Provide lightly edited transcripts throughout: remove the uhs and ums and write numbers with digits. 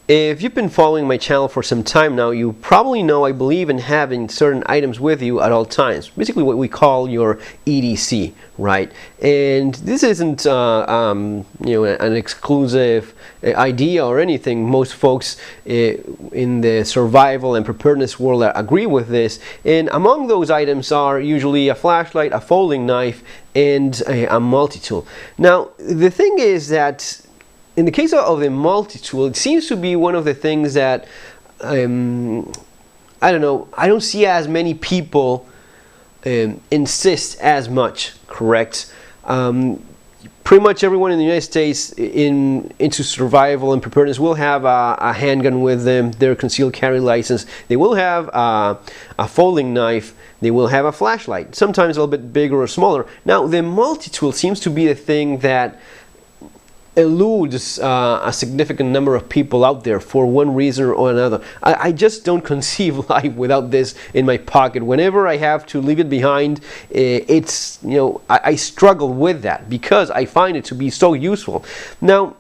If you've been following my channel for some time now, you probably know I believe in having certain items with you at all times. Basically what we call your EDC, right? And this isn't an exclusive idea or anything. Most folks in the survival and preparedness world agree with this. And among those items are usually a flashlight, a folding knife, and a multi-tool. Now, the thing is that in the case of the multi-tool, it seems to be one of the things that I don't know, I don't see as many people insist as much, correct? Pretty much everyone in the United States into survival and preparedness will have a handgun with them, their concealed carry license. They will have a folding knife. They will have a flashlight, sometimes a little bit bigger or smaller. Now, the multi-tool seems to be the thing that eludes a significant number of people out there for one reason or another. I just don't conceive life without this in my pocket. Whenever I have to leave it behind, it's, you know, I struggle with that because I find it to be so useful. Now,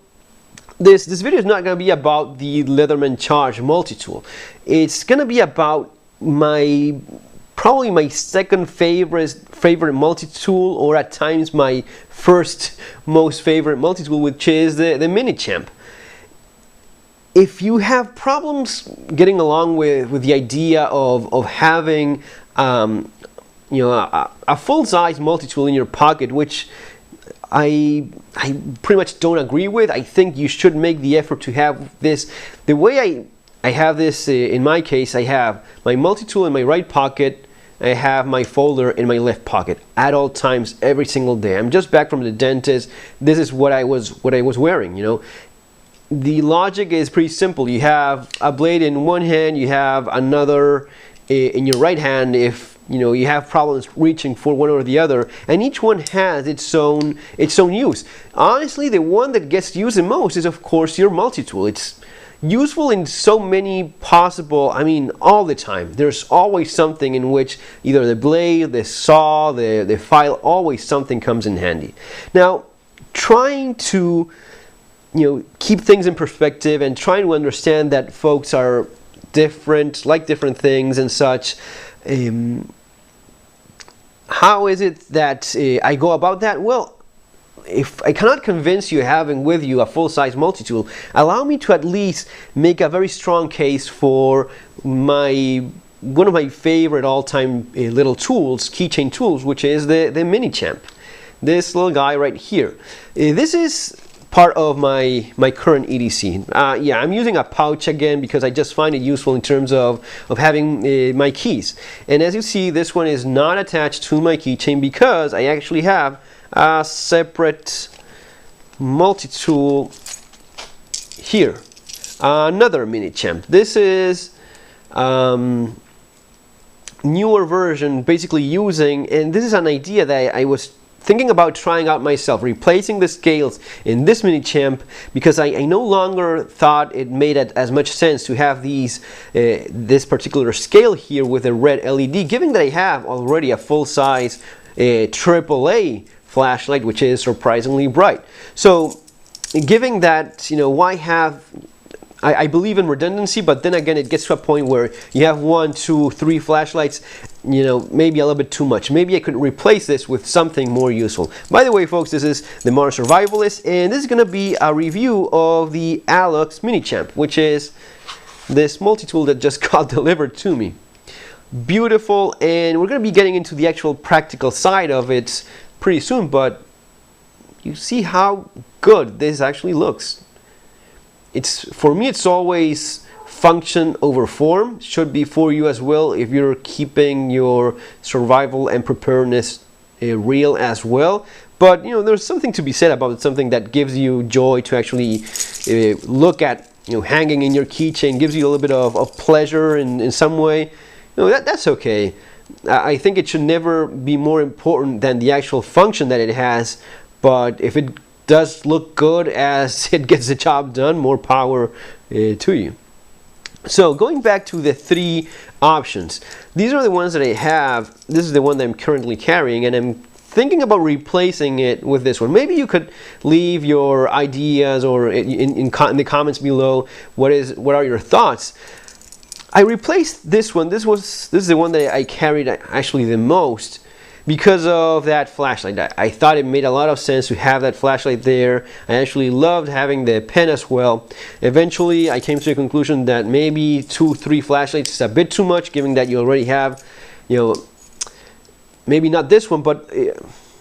this video is not going to be about the Leatherman Charge multi-tool. It's going to be about probably my second favorite multi-tool, or at times my first most favorite multi-tool, which is the MiniChamp. If you have problems getting along with the idea of having a full-size multi-tool in your pocket, which I pretty much don't agree with, I think you should make the effort to have this. The way I have this, in my case, I have my multi-tool in my right pocket. I have my folder in my left pocket at all times, every single day. I'm just back from the dentist. This is what I was wearing, you know. The logic is pretty simple. You have a blade in one hand, you have another in your right hand if you have problems reaching for one or the other, and each one has its own use. Honestly, the one that gets used the most is, of course, your multi-tool. It's useful in so many possible, all the time. There's always something in which either the blade, the saw, the file, always something comes in handy. Now, trying to keep things in perspective and trying to understand that folks are different, like different things and such. How is it that I go about that? Well, if I cannot convince you having with you a full-size multi-tool, allow me to at least make a very strong case for one of my favorite all-time little tools, keychain tools, which is the MiniChamp. This little guy right here. This is part of my current EDC. Yeah, I'm using a pouch again because I just find it useful in terms of having my keys. And as you see, this one is not attached to my keychain because I actually have a separate multi-tool here. Another MiniChamp. This is newer version, basically using, and this is an idea that I was thinking about trying out myself, replacing the scales in this MiniChamp, because I no longer thought it made as much sense to have this particular scale here with a red LED, given that I have already a full-size AAA flashlight, which is surprisingly bright. So, given that, why have, I believe in redundancy, but then again, it gets to a point where you have 1, 2, 3 flashlights, maybe a little bit too much. Maybe I could replace this with something more useful. By the way, folks, this is the Modern Survivalist, and this is going to be a review of the Alox MiniChamp, which is this multi-tool that just got delivered to me. Beautiful, and we're going to be getting into the actual practical side of it pretty soon, but you see how good this actually looks. For me, it's always function over form. Should be for you as well if you're keeping your survival and preparedness real as well. But there's something to be said about it, something that gives you joy to actually look at, hanging in your keychain, gives you a little bit of pleasure in some way. That's okay. I think it should never be more important than the actual function that it has, but if it does look good as it gets the job done, more power to you. So going back to the 3 options, these are the ones that I have. This is the one that I'm currently carrying, and I'm thinking about replacing it with this one. Maybe you could leave your ideas or in the comments below what are your thoughts. I replaced this one. This is the one that I carried actually the most because of that flashlight. I thought it made a lot of sense to have that flashlight there. I actually loved having the pen as well. Eventually I came to the conclusion that maybe 2-3 flashlights is a bit too much, given that you already have, you know, maybe not this one, but you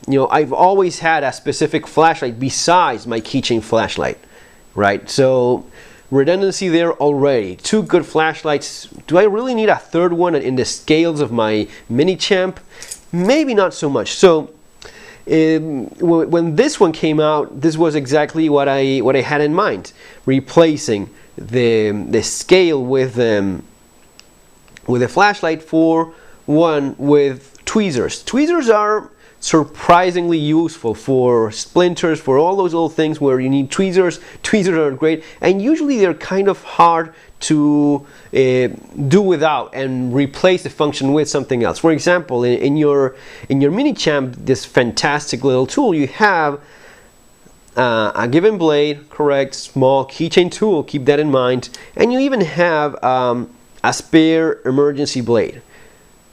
know, I've always had a specific flashlight besides my keychain flashlight, right? So redundancy there already. 2 good flashlights. Do I really need a third one in the scales of my MiniChamp? Maybe not so much. So when this one came out, this was exactly what I had in mind, replacing the scale with a flashlight for one with tweezers. Tweezers are surprisingly useful for splinters, for all those little things where you need tweezers. Tweezers are great, and usually they're kind of hard to do without and replace the function with something else. For example, in your MiniChamp, this fantastic little tool, you have a given blade, correct, small keychain tool, keep that in mind, and you even have a spare emergency blade,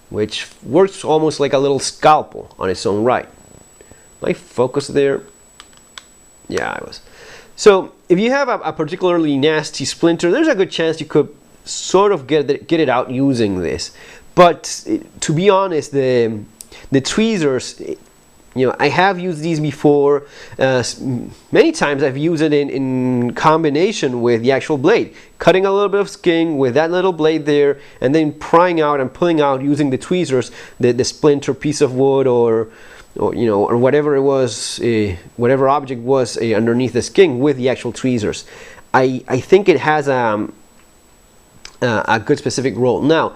which works almost like a little scalpel on its own right. My focus there? Yeah, I was. So if you have a particularly nasty splinter, there's a good chance you could sort of get it out using this. But to be honest, the tweezers, you know, I have used these before. Many times I've used it in combination with the actual blade, cutting a little bit of skin with that little blade there, and then prying out and pulling out using the tweezers the splinter piece of wood or you know, or whatever it was, whatever object was underneath the skin with the actual tweezers. I think it has a good specific role. Now,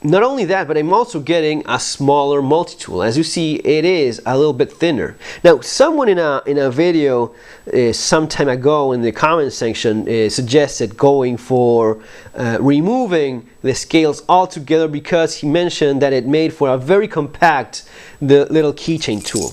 not only that, but I'm also getting a smaller multi-tool. As you see, it is a little bit thinner. Now, someone in a video some time ago in the comment section suggested going for removing the scales altogether because he mentioned that it made for a very compact little keychain tool.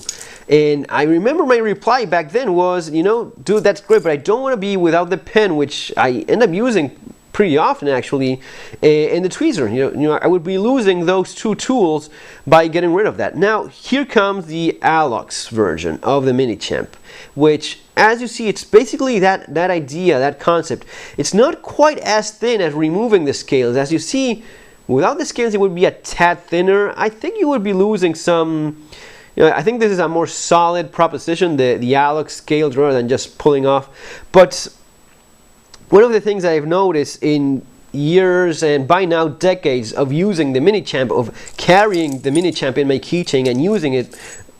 And I remember my reply back then was, you know, dude, that's great, but I don't want to be without the pen, which I end up using pretty often actually, and the tweezer. You know, I would be losing those 2 tools by getting rid of that. Now here comes the Alox version of the MiniChamp, which, as you see, it's basically that idea, that concept. It's not quite as thin as removing the scales. As you see, without the scales it would be a tad thinner. I think you would be losing some. You know, I think this is a more solid proposition, the Alox scales, rather than just pulling off. But one of the things I've noticed in years and by now decades of using the MiniChamp, of carrying the MiniChamp in my keychain and using it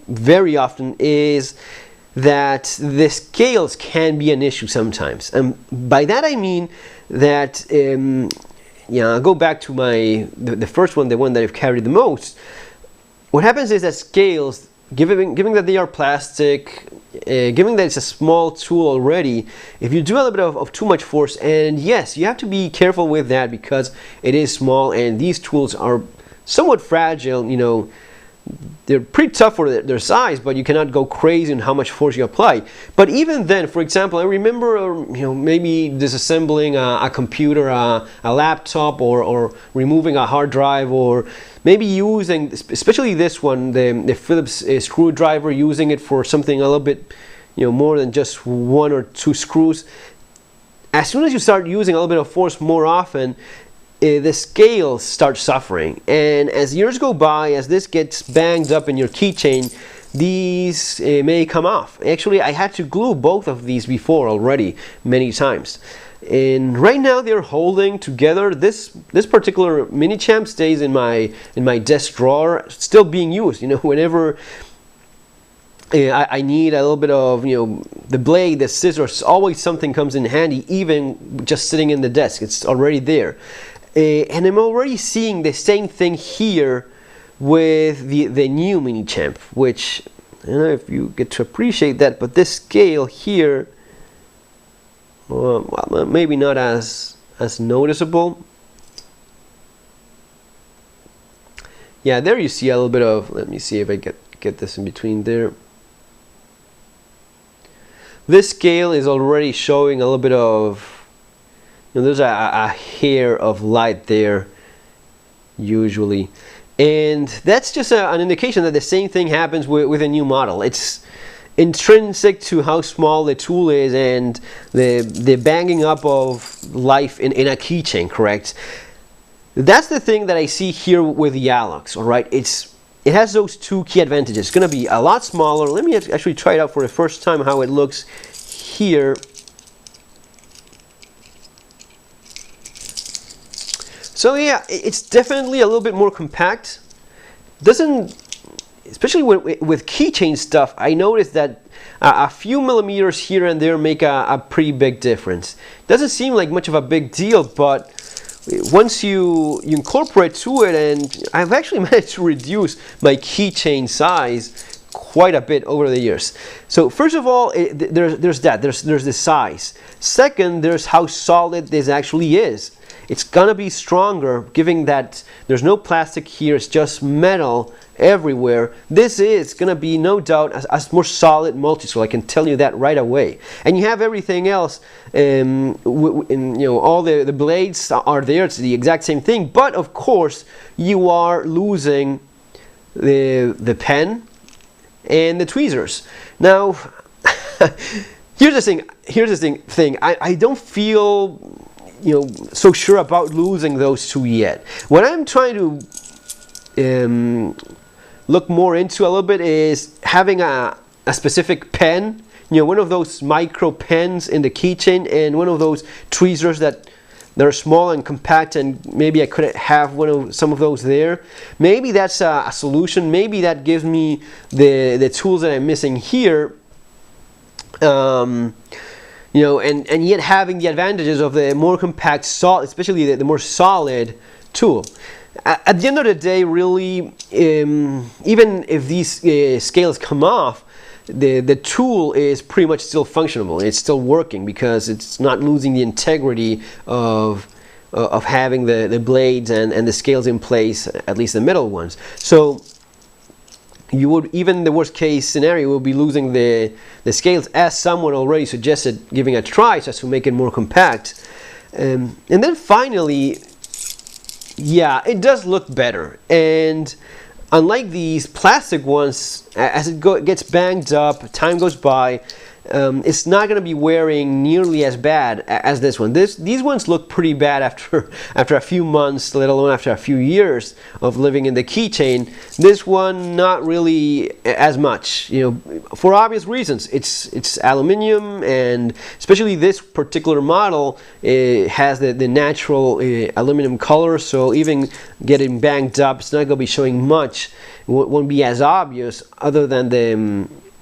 very often, is that the scales can be an issue sometimes. And by that I mean that, yeah, I'll go back to the first one, the one that I've carried the most. What happens is that scales, given that they are plastic, given that it's a small tool already, if you do a little bit of too much force, and yes, you have to be careful with that because it is small and these tools are somewhat fragile, you know, they're pretty tough for their size, but you cannot go crazy on how much force you apply. But even then, for example, I remember, you know, maybe disassembling a computer, a laptop, or removing a hard drive, or maybe using, especially this one, the Phillips screwdriver, using it for something a little bit, you know, more than just 1 or 2 screws. As soon as you start using a little bit of force more often, the scales start suffering, and as years go by, as this gets banged up in your keychain, these may come off. Actually, I had to glue both of these before already many times, and right now they're holding together. This particular MiniChamp stays in my desk drawer, still being used. You know, whenever I need a little bit of, you know, the blade, the scissors, always something comes in handy, even just sitting in the desk. It's already there. And I'm already seeing the same thing here with the new MiniChamp, which, I don't know if you get to appreciate that, but this scale here, well, maybe not as noticeable. Yeah, there you see a little bit of, let me see if I get this in between there. This scale is already showing a little bit of, there's a hair of light there usually, and that's just an indication that the same thing happens with a new model. It's intrinsic to how small the tool is and the banging up of life in a keychain, correct? That's the thing that I see here with the Alox, all right? It has those two key advantages. It's going to be a lot smaller. Let me actually try it out for the first time how it looks here. So yeah, it's definitely a little bit more compact. Doesn't, especially with keychain stuff, I noticed that a few millimeters here and there make a pretty big difference. Doesn't seem like much of a big deal, but once you incorporate to it, and I've actually managed to reduce my keychain size quite a bit over the years. So first of all, there's the size. Second, there's how solid this actually is. It's gonna be stronger, given that there's no plastic here, it's just metal everywhere. This is gonna be no doubt a more solid multi-tool. I can tell you that right away. And you have everything else, all the blades are there. It's the exact same thing, but of course you are losing the pen and the tweezers. Now, here's the thing. I don't feel so sure about losing those two yet. What I'm trying to look more into a little bit is having a specific pen, one of those micro pens in the keychain, and one of those tweezers that are small and compact, and maybe I could have some of those there. Maybe that's a solution. Maybe that gives me the tools that I'm missing here. And yet having the advantages of the more compact, especially the more solid tool. At the end of the day, really, even if these scales come off, the tool is pretty much still functional. It's still working because it's not losing the integrity of having the blades and the scales in place, at least the middle ones. So you would, even the worst case scenario, will be losing the scales, as someone already suggested giving a try, just to make it more compact. And then finally, yeah, it does look better. And unlike these plastic ones, as it gets banged up, time goes by, it's not going to be wearing nearly as bad as this one. These ones look pretty bad after a few months, let alone after a few years of living in the keychain. This one, not really as much, for obvious reasons. It's aluminium, and especially this particular model has the natural aluminum color, so even getting banged up, it's not going to be showing much. It won't be as obvious, other than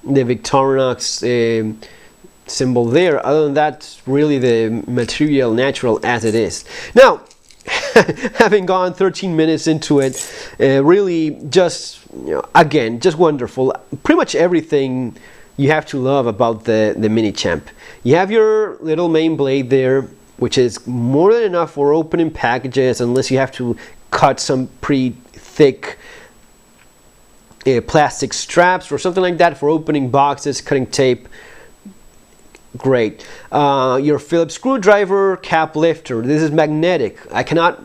the Victorinox symbol there. Other than that, really the material natural as it is. Now, having gone 13 minutes into it, really just, again, just wonderful. Pretty much everything you have to love about the MiniChamp. You have your little main blade there, which is more than enough for opening packages, unless you have to cut some pretty thick plastic straps or something like that for opening boxes, cutting tape. Great. Your Phillips screwdriver cap lifter. This is magnetic. I cannot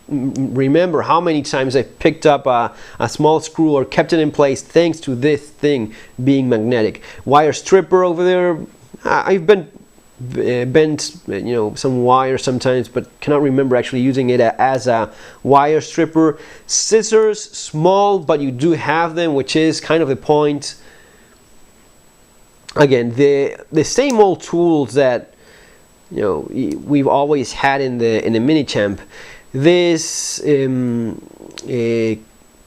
remember how many times I picked up a small screw or kept it in place thanks to this thing being magnetic. Wire stripper over there. I've bent some wire sometimes, but cannot remember actually using it as a wire stripper. Scissors, small, but you do have them, which is kind of the point. Again, the same old tools that we've always had in the MiniChamp. This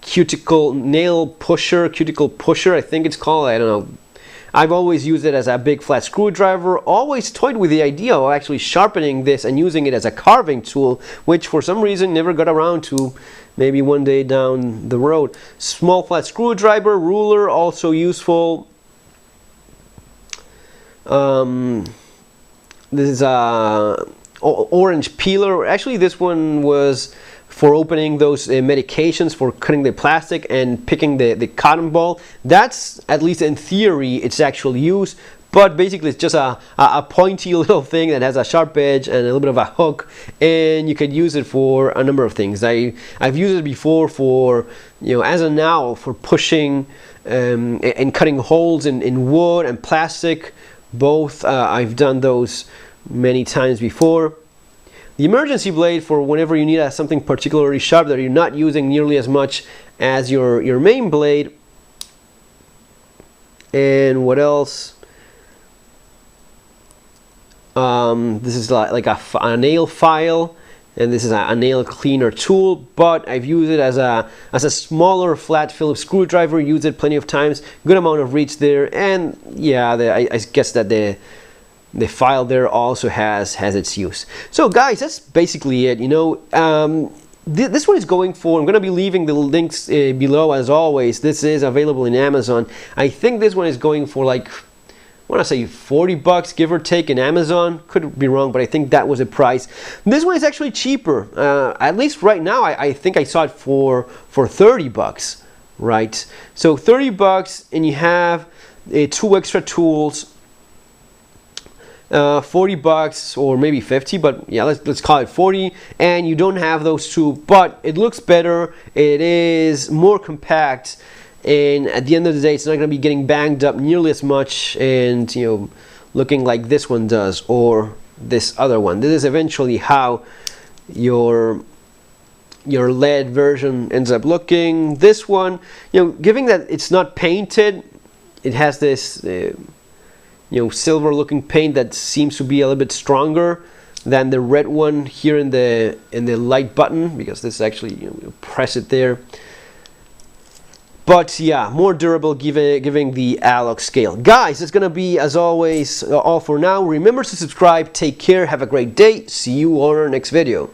cuticle nail pusher, cuticle pusher, I think it's called. I don't know. I've always used it as a big flat screwdriver, always toyed with the idea of actually sharpening this and using it as a carving tool, which for some reason never got around to, maybe one day down the road. Small flat screwdriver, ruler, also useful. This is a orange peeler. Actually, this one was for opening those medications, for cutting the plastic and picking the cotton ball. That's, at least in theory, its actual use. But basically it's just a pointy little thing that has a sharp edge and a little bit of a hook, and you could use it for a number of things. I've used it before for, as a nail for pushing and cutting holes in wood and plastic. Both I've done those many times before. The emergency blade for whenever you need something particularly sharp that you're not using nearly as much as your main blade. And what else? This is like a nail file, and this is a nail cleaner tool, but I've used it as a smaller flat Phillips screwdriver. Used it plenty of times. Good amount of reach there, and yeah, I guess that the file there also has its use. So guys, that's basically it. This one is going for, I'm going to be leaving the links below as always. This is available in Amazon. I think this one is going for like, I want to say $40, give or take, in Amazon. Could be wrong, but I think that was the price. This one is actually cheaper. At least right now, I think I saw it for $30, right? So $30, and you have 2 extra tools. $40 or maybe 50, but yeah, let's call it 40, and you don't have those two, but it looks better. It is more compact, and at the end of the day, it's not going to be getting banged up nearly as much and looking like this one does or this other one. This is eventually how your lead version ends up looking. This one, given that it's not painted, it has this silver looking paint that seems to be a little bit stronger than the red one here in the light button, because this actually you press it there. But yeah, more durable, giving the Alox scale. Guys, it's gonna be, as always, all for now. Remember to subscribe. Take care. Have a great day. See you on our next video.